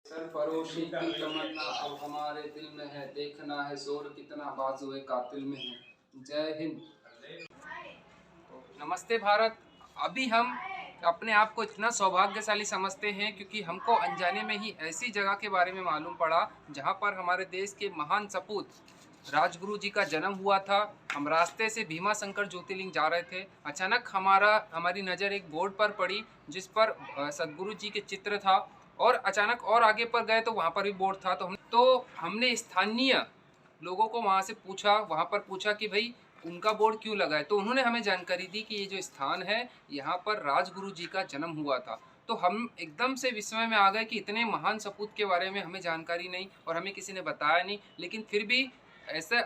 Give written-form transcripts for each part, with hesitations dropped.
सरफरोशी की तमन्ना अब हमारे दिल में है, देखना है जोर कितना बाजुए कातिल में है। जय हिंद। नमस्ते भारत। अभी हम अपने आप को इतना सौभाग्यशाली समझते हैं क्योंकि हमको अनजाने में ही ऐसी जगह के बारे में मालूम पड़ा जहां पर हमारे देश के महान सपूत राजगुरु जी का जन्म हुआ था। हम रास्ते से भीमा शंकर ज्योतिर्लिंग जा रहे थे। अचानक हमारी नज़र एक बोर्ड पर पड़ी जिस पर सदगुरु जी के चित्र था और अचानक और आगे पर गए तो वहाँ पर भी बोर्ड था। तो हमने स्थानीय लोगों को वहाँ पर पूछा कि भाई उनका बोर्ड क्यों लगा है। तो उन्होंने हमें जानकारी दी कि ये जो स्थान है यहाँ पर राजगुरु जी का जन्म हुआ था। तो हम एकदम से विस्मय में आ गए कि इतने महान सपूत के बारे में हमें जानकारी नहीं और हमें किसी ने बताया नहीं। लेकिन फिर भी ऐसा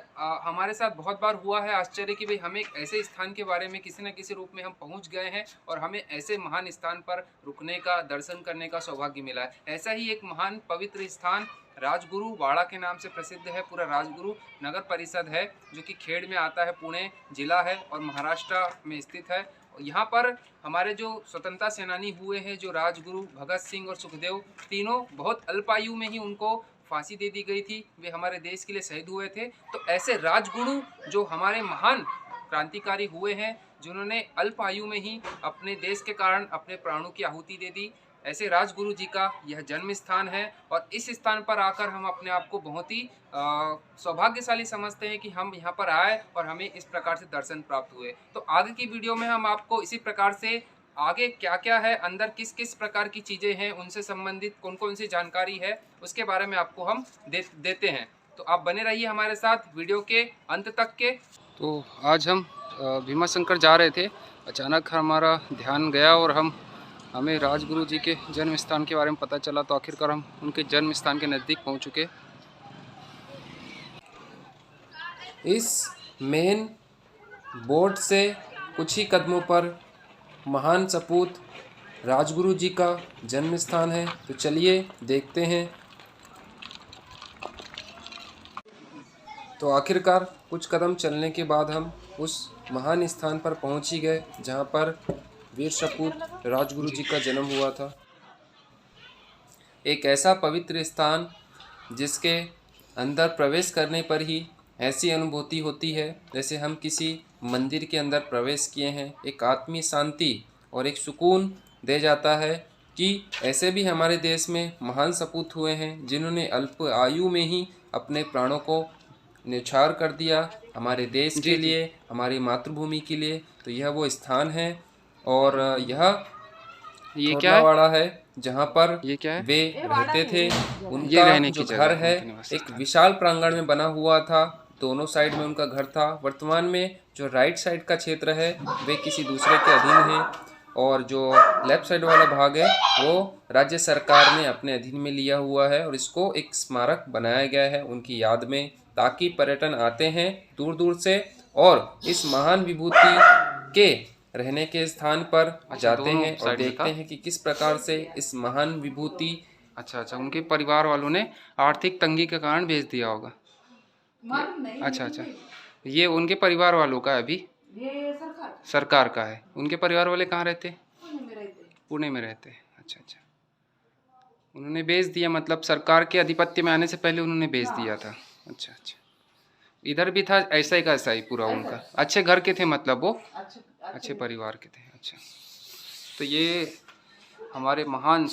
हमारे साथ बहुत बार हुआ है आश्चर्य कि भाई हमें एक ऐसे स्थान के बारे में किसी न किसी रूप में हम पहुंच गए हैं और हमें ऐसे महान स्थान पर रुकने का दर्शन करने का सौभाग्य मिला है। ऐसा ही एक महान पवित्र स्थान राजगुरु वाड़ा के नाम से प्रसिद्ध है। पूरा राजगुरु नगर परिषद है जो कि खेड़ में आता है, पुणे जिला है और महाराष्ट्र में स्थित है। यहाँ पर हमारे जो स्वतंत्रता सेनानी हुए हैं, जो राजगुरु भगत सिंह और सुखदेव, तीनों बहुत अल्पायु में ही उनको फांसी दे दी गई थी। वे हमारे देश के लिए शहीद हुए थे। तो ऐसे राजगुरु जो हमारे महान क्रांतिकारी हुए हैं, जिन्होंने अल्प आयु में ही अपने देश के कारण अपने प्राणों की आहुति दे दी, ऐसे राजगुरु जी का यह जन्म स्थान है। और इस स्थान पर आकर हम अपने आप को बहुत ही सौभाग्यशाली समझते हैं कि हम यहाँ पर आए और हमें इस प्रकार से दर्शन प्राप्त हुए। तो आगे की वीडियो में हम आपको इसी प्रकार से आगे क्या क्या है, अंदर किस किस प्रकार की चीज़ें हैं, उनसे संबंधित कौन कौन सी जानकारी है, उसके बारे में आपको हम देते हैं। तो आप बने रहिए हमारे साथ वीडियो के अंत तक के। तो आज हम भीमा शंकर जा रहे थे। अचानक हमारा ध्यान गया और हमें राजगुरु जी के जन्म स्थान के बारे में पता चला। तो आखिरकार हम उनके जन्म स्थान के नज़दीक पहुंच चुके। इस मेन बोर्ड से कुछ ही कदमों पर महान सपूत राजगुरु जी का जन्म स्थान है। तो चलिए देखते हैं। तो आखिरकार कुछ कदम चलने के बाद हम उस महान स्थान पर पहुंच ही गए जहां पर वीर सपूत राजगुरु जी का जन्म हुआ था। एक ऐसा पवित्र स्थान जिसके अंदर प्रवेश करने पर ही ऐसी अनुभूति होती है जैसे हम किसी मंदिर के अंदर प्रवेश किए हैं। एक आत्मीय शांति और एक सुकून दे जाता है कि ऐसे भी हमारे देश में महान सपूत हुए हैं जिन्होंने अल्प आयु में ही अपने प्राणों को न्यौछावर कर दिया हमारे देश के लिए, हमारी मातृभूमि के लिए। तो यह वो स्थान है और ये क्या वाड़ा है जहाँ पर ये क्या है? वे रहते थे। उनका जो घर है एक विशाल प्रांगण में बना हुआ था। दोनों साइड में उनका घर था। वर्तमान में जो राइट साइड का क्षेत्र है वे किसी दूसरे के अधीन है और जो लेफ्ट साइड वाला भाग है वो राज्य सरकार ने अपने अधीन में लिया हुआ है और इसको एक स्मारक बनाया गया है उनकी याद में, ताकि पर्यटन आते हैं दूर दूर से और इस महान विभूति के रहने के स्थान पर जाते हैं और देखते हैं कि किस प्रकार से इस महान विभूति अच्छा उनके परिवार वालों ने आर्थिक तंगी के कारण भेज दिया होगा। अच्छा ये उनके परिवार वालों का है, अभी ये सरकार का है। उनके परिवार वाले कहाँ रहते? पुणे में रहते। अच्छा उन्होंने भेज दिया, मतलब सरकार के आधिपत्य में आने से पहले उन्होंने भेज दिया था। अच्छा इधर भी था ऐसा ही का ऐसा ही पूरा उनका। अच्छे घर के थे, मतलब वो अच्छे परिवार के थे। अच्छा तो ये हमारे महान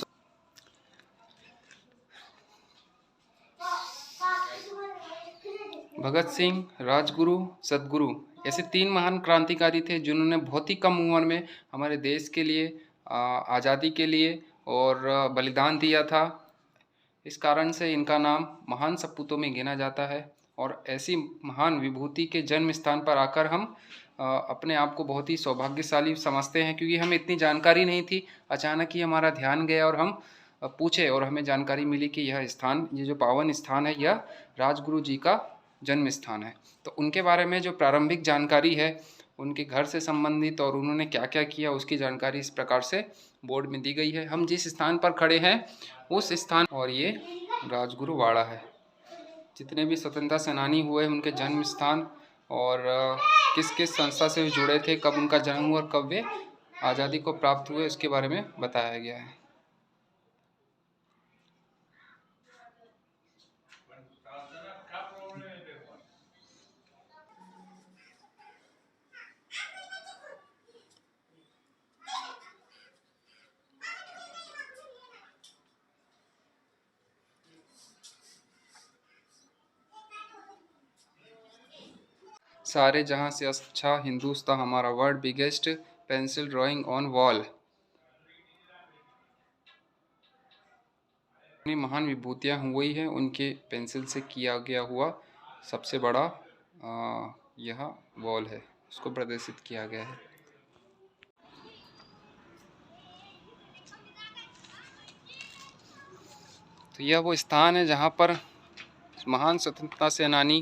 भगत सिंह, राजगुरु, सदगुरु ऐसे तीन महान क्रांतिकारी थे जिन्होंने बहुत ही कम उम्र में हमारे देश के लिए, आज़ादी के लिए और बलिदान दिया था। इस कारण से इनका नाम महान सपूतों में गिना जाता है। और ऐसी महान विभूति के जन्म स्थान पर आकर हम अपने आप को बहुत ही सौभाग्यशाली समझते हैं क्योंकि हमें इतनी जानकारी नहीं थी। अचानक ही हमारा ध्यान गया और हम पूछे और हमें जानकारी मिली कि यह स्थान, ये जो पावन स्थान है, यह राजगुरु जी का जन्म स्थान है। तो उनके बारे में जो प्रारंभिक जानकारी है, उनके घर से संबंधित और उन्होंने क्या क्या किया उसकी जानकारी इस प्रकार से बोर्ड में दी गई है। हम जिस स्थान पर खड़े हैं उस स्थान, और ये राजगुरु वाड़ा है। जितने भी स्वतंत्रता सेनानी हुए उनके जन्म स्थान और किस किस संस्था से जुड़े थे, कब उनका जन्म हुआ और कब वे आज़ादी को प्राप्त हुए, उसके बारे में बताया गया है। सारे जहाँ से अच्छा हिंदुस्तान हमारा world biggest pencil drawing on wall. अपनी महान विभूतियाँ हुई है उनके पेंसिल से किया गया हुआ सबसे बड़ा यह वॉल है, उसको प्रदर्शित किया गया है। तो यह वो स्थान है जहाँ पर महान स्वतंत्रता सेनानी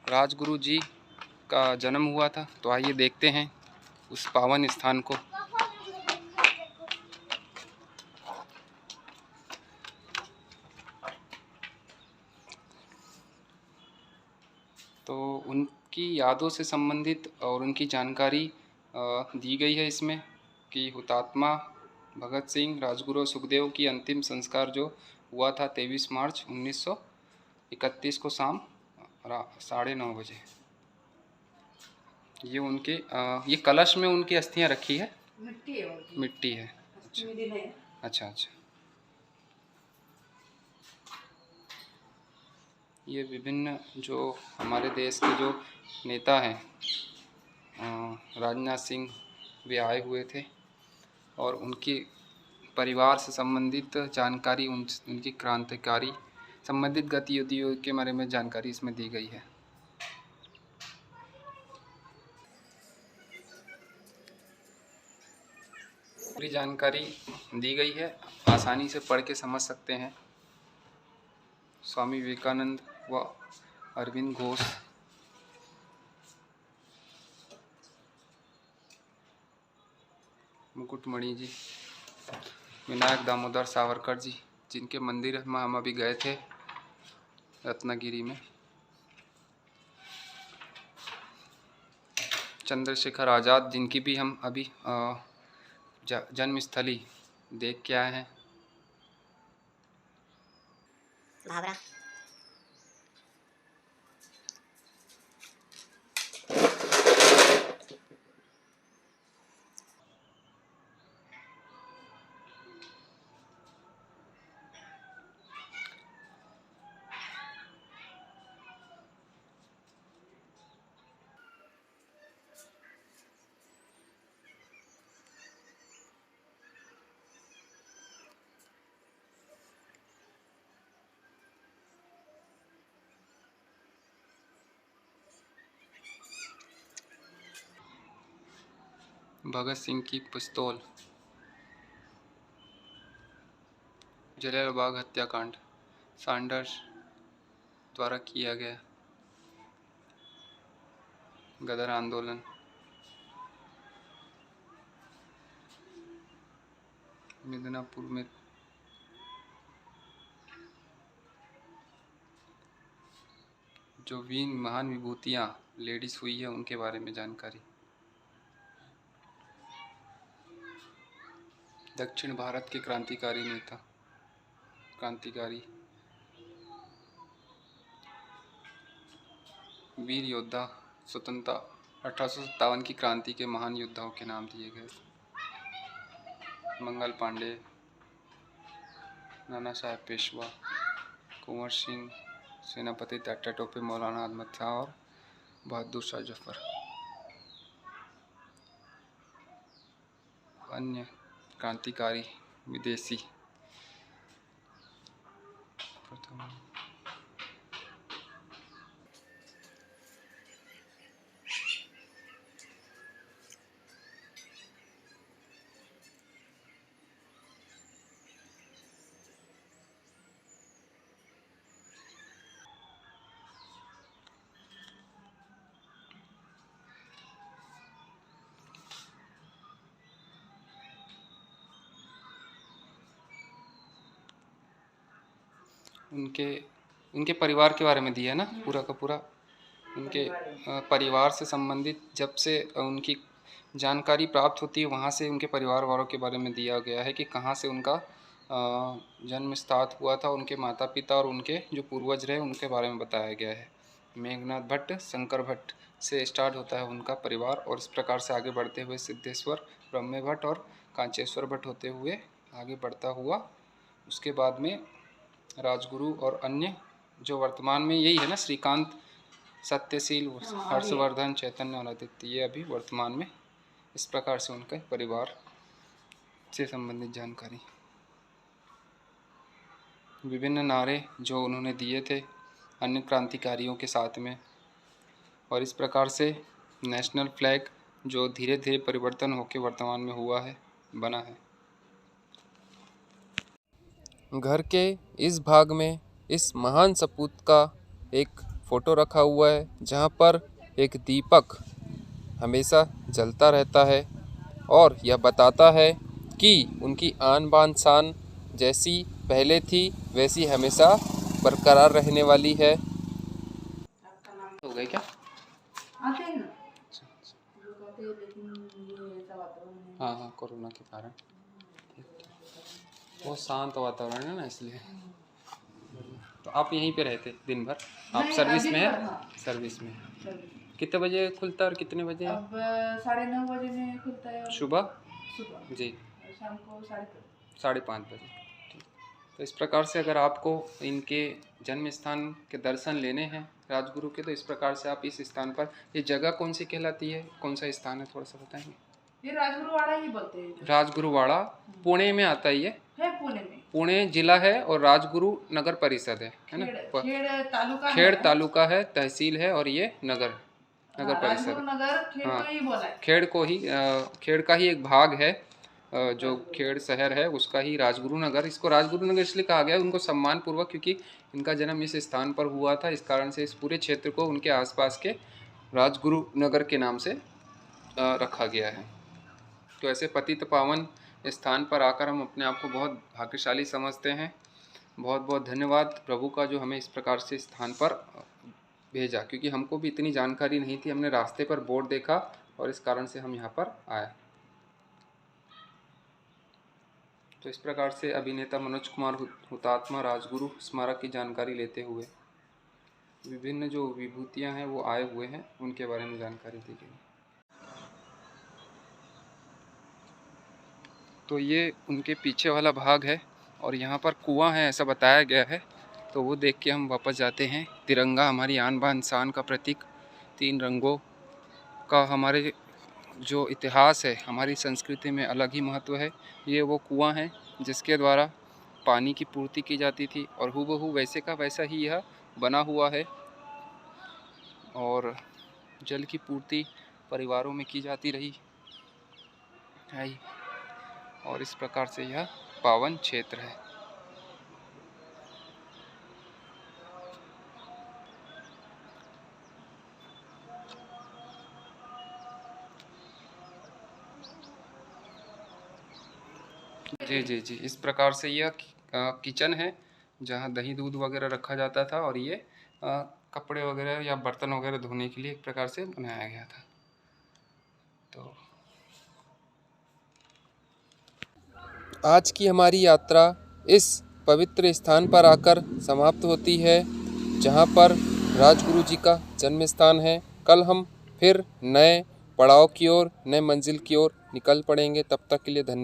राजगुरु जी का जन्म हुआ था। तो आइए देखते हैं उस पावन स्थान को। तो उनकी यादों से संबंधित और उनकी जानकारी दी गई है इसमें कि हुतात्मा भगत सिंह, राजगुरु सुखदेव की अंतिम संस्कार जो हुआ था 23 मार्च 1931 को शाम 9:30 बजे। ये उनके ये कलश में उनकी अस्थियां रखी है। मिट्टी है, मिट्टी है। अच्छा अच्छा। ये विभिन्न जो हमारे देश के जो नेता हैं, राजनाथ सिंह भी आए हुए थे और उनके परिवार से संबंधित जानकारी, उनकी क्रांतिकारी संबंधित गतिविधियों के बारे में जानकारी इसमें दी गई है। पूरी जानकारी दी गई है, आसानी से पढ़ के समझ सकते हैं। स्वामी विवेकानंद व अरविंद घोष, मुकुटमणि जी, विनायक दामोदर सावरकर जी, जिनके मंदिर में हम अभी गए थे रत्नागिरी में, चंद्रशेखर आज़ाद, जिनकी भी हम अभी जन्मस्थली देख के आए हैं। भावरा भगत सिंह की पिस्तौल, जलियांवाला बाग हत्याकांड सैंडर्स द्वारा किया गया, गदर आंदोलन, मिदनापुर में जो महान विभूतियाँ लेडीज हुई है उनके बारे में जानकारी। दक्षिण भारत के क्रांतिकारी नेता, क्रांतिकारी वीर योद्धा, स्वतंत्रता 1857 की क्रांति के महान योद्धाओं के नाम दिए गए। मंगल पांडे, नाना साहेब पेशवा, कुंवर सिंह, सेनापति टाटा टोपे, मौलाना अहमद खां और बहादुर शाह जफर। अन्य क्रांतिकारी विदेशी, प्रथम उनके परिवार के बारे में दिया है ना, पूरा का पूरा उनके परिवार से संबंधित जब से उनकी जानकारी प्राप्त होती है वहाँ से उनके परिवार वालों के बारे में दिया गया है कि कहाँ से उनका जन्म स्थान हुआ था, उनके माता पिता और उनके जो पूर्वज रहे उनके बारे में बताया गया है। मेघनाथ भट्ट, शंकर भट्ट से स्टार्ट होता है उनका परिवार और इस प्रकार से आगे बढ़ते हुए सिद्धेश्वर, ब्रह्मे भट्ट और कांचेश्वर भट्ट होते हुए आगे बढ़ता हुआ उसके बाद में राजगुरु और अन्य जो वर्तमान में यही है ना, श्रीकांत सत्यशील, हर्षवर्धन, चैतन्य और आदित्य, ये अभी वर्तमान में। इस प्रकार से उनके परिवार से संबंधित जानकारी। विभिन्न नारे जो उन्होंने दिए थे अन्य क्रांतिकारियों के साथ में, और इस प्रकार से नेशनल फ्लैग जो धीरे धीरे परिवर्तन होकर वर्तमान में हुआ है, बना है। घर के इस भाग में इस महान सपूत का एक फ़ोटो रखा हुआ है, जहाँ पर एक दीपक हमेशा जलता रहता है और यह बताता है कि उनकी आन बान शान जैसी पहले थी वैसी हमेशा बरकरार रहने वाली है। हो गए क्या? आते हैं ना, हाँ हाँ, कोरोना के कारण बहुत शांत वातावरण है ना, इसलिए। तो आप यहीं पे रहते दिन भर? आप सर्विस में हैं? हाँ। सर्विस में। कितने बजे खुलता है और कितने बजे? अब 9:30 बजे में खुलता है। सुबह जी, शाम को 5:30 बजे। तो इस प्रकार से अगर आपको इनके जन्म स्थान के दर्शन लेने हैं राजगुरु के, तो इस प्रकार से आप इस स्थान पर, ये जगह कौन सी कहलाती है, कौन सा स्थान है, थोड़ा सा बताएंगे? ये राजगुरुवाड़ा ही बोलते हैं। राजगुरुवाड़ा पुणे में आता है, ये है पुणे में। पुणे जिला है और राजगुरु नगर परिषद है ना? खेड़ तालुका है, तहसील है, और ये नगर परिषद। खेड़ को ही, खेड़ का ही एक भाग है, जो खेड़ शहर है उसका ही राजगुरु नगर। इसको राजगुरु नगर इसलिए कहा गया उनको सम्मान पूर्वक, क्योंकि इनका जन्म इस स्थान पर हुआ था। इस कारण से इस पूरे क्षेत्र को उनके आसपास के राजगुरु नगर के नाम से रखा गया है। तो ऐसे पतित पावन स्थान पर आकर हम अपने आप को बहुत भाग्यशाली समझते हैं। बहुत बहुत धन्यवाद प्रभु का, जो हमें इस प्रकार से स्थान पर भेजा, क्योंकि हमको भी इतनी जानकारी नहीं थी। हमने रास्ते पर बोर्ड देखा और इस कारण से हम यहाँ पर आए। तो इस प्रकार से अभिनेता मनोज कुमार हुतात्मा राजगुरु स्मारक की जानकारी लेते हुए विभिन्न जो विभूतियाँ हैं वो आए हुए हैं, उनके बारे में जानकारी दी गई। तो ये उनके पीछे वाला भाग है और यहाँ पर कुआं है ऐसा बताया गया है। तो वो देख के हम वापस जाते हैं। तिरंगा हमारी आन बान शान का प्रतीक, 3 रंगों का हमारे जो इतिहास है, हमारी संस्कृति में अलग ही महत्व है। ये वो कुआं है जिसके द्वारा पानी की पूर्ति की जाती थी और हूबहू वैसे का वैसा ही यह बना हुआ है और जल की पूर्ति परिवारों में की जाती रही है और इस प्रकार से यह पावन क्षेत्र है। जी जी जी, इस प्रकार से यह किचन है जहाँ दही दूध वगैरह रखा जाता था और ये कपड़े वगैरह या बर्तन वगैरह धोने के लिए एक प्रकार से बनाया गया था। तो आज की हमारी यात्रा इस पवित्र स्थान पर आकर समाप्त होती है, जहाँ पर राजगुरु जी का जन्म स्थान है। कल हम फिर नए पड़ाव की ओर, नए मंजिल की ओर निकल पड़ेंगे। तब तक के लिए धन्यवाद।